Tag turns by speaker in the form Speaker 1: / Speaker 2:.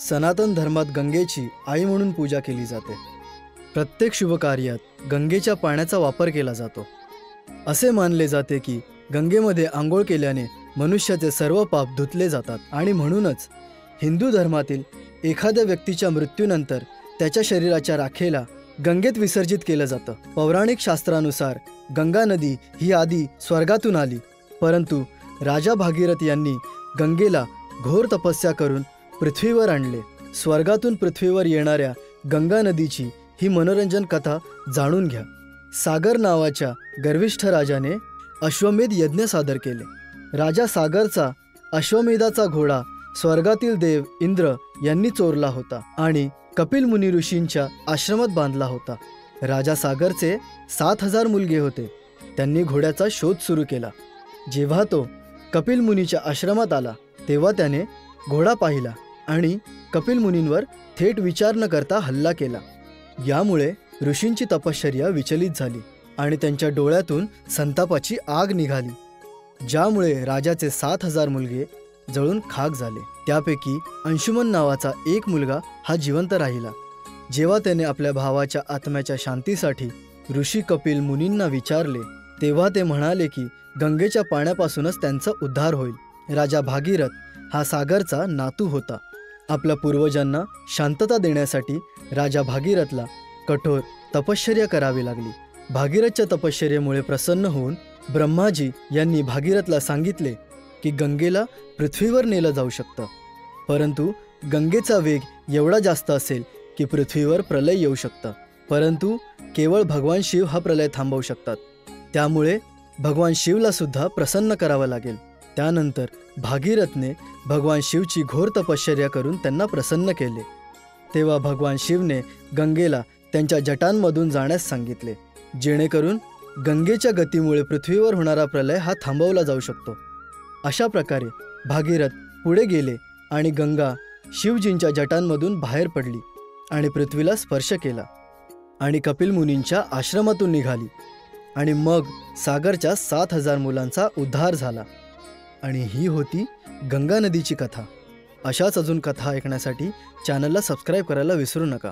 Speaker 1: सनातन धर्मात गंगेची आई म्हणून पूजा केली जाते। प्रत्येक शुभ कार्यात गंगेच्या पाण्याचा वापर केला जातो। असे मानले जाते की गंगेमध्ये आंघोळ केल्याने मनुष्याचे सर्व पाप धुतले जातात आणि म्हणूनच हिंदू धर्मातील एखाद्या व्यक्तीच्या मृत्यूनंतर त्याच्या शरीराच्या राखेला गंगेत विसर्जित केलं जातं। पौराणिक शास्त्रानुसार गंगा नदी ही आधी स्वर्गातून आली, परंतु राजा भागीरथ यांनी गंगेला घोर तपस्या करून पृथ्वीवर आणले। स्वर्गातून पृथ्वीवर येणाऱ्या गंगा नदीची ही मनोरंजन कथा जाणून घ्या। सागर नावाच्या गर्विष्ठ राजाने अश्वमेध यज्ञ सादर केले। राजा सागरचा अश्वमेधाचा घोडा स्वर्गातील देव इंद्र यांनी चोरला होता आणि कपिल मुनी ऋषींच्या आश्रमात बांधला होता। राजा सागरचे 7000 मुलगे होते। त्यांनी घोड्याचा शोध सुरू केला। जेव्हा तो कपिल मुनीच्या आश्रमात आला तेव्हा त्याने घोडा पाहिला आणि कपिल मुनींवर थेट विचार न करता हल्ला केला। यामुळे ऋषींची तपश्चर्या विचलित झाली आणि त्यांच्या डोळ्यातून संतापाची आग निघाली, ज्यामुळे राजाचे 7000 मुलगे जळून खाक झाले। त्यापैकी अंशुमन नावाचा एक मुलगा हा जिवंत राहिला। जेव्हा त्याने आपल्या भावाच्या आत्म्याच्या शांतीसाठी ऋषी कपिल मुनींना विचारले तेव्हा ते म्हणाले की गंगेच्या पाण्यापासूनच त्यांचा उद्धार होईल। राजा भागीरथ हा सागरचा नातू होता। आपल्या पूर्वजांना शांतता देण्यासाठी राजा भागीरथला कठोर तपश्चर्या करावी लागली। भागीरथच्या तपश्चर्येमुळे प्रसन्न होऊन ब्रह्माजी यांनी भागीरथला सांगितले की गंगेला पृथ्वीवर नेलं जाऊ शकतं, परंतु गंगेचा वेग एवढा जास्त असेल की पृथ्वीवर प्रलय येऊ शकतं, परंतु केवळ भगवान शिव हा प्रलय थांबवू शकतात। त्यामुळे भगवान शिवला सुद्धा प्रसन्न करावं लागेल। त्यानंतर भागीरथने भगवान शिवची घोर तपश्चर्या करून त्यांना प्रसन्न केले। तेव्हा भगवान शिवने गंगेला त्यांच्या जटांमधून जाण्यास सांगितले, जेणेकरून गंगेच्या गतीमुळे पृथ्वीवर होणारा प्रलय हा थांबवला जाऊ शकतो। अशा प्रकारे भागीरथ पुढे गेले आणि गंगा शिवजींच्या जटांमधून बाहेर पडली आणि पृथ्वीला स्पर्श केला आणि कपिल मुनींच्या आश्रमातून निघाली आणि मग सागरच्या 7000 मुलांचा उद्धार झाला। आणि ही होती गंगा नदीची कथा। अशाच अजून कथा ऐकण्यासाठी चॅनलला सबस्क्राईब करायला विसरू नका।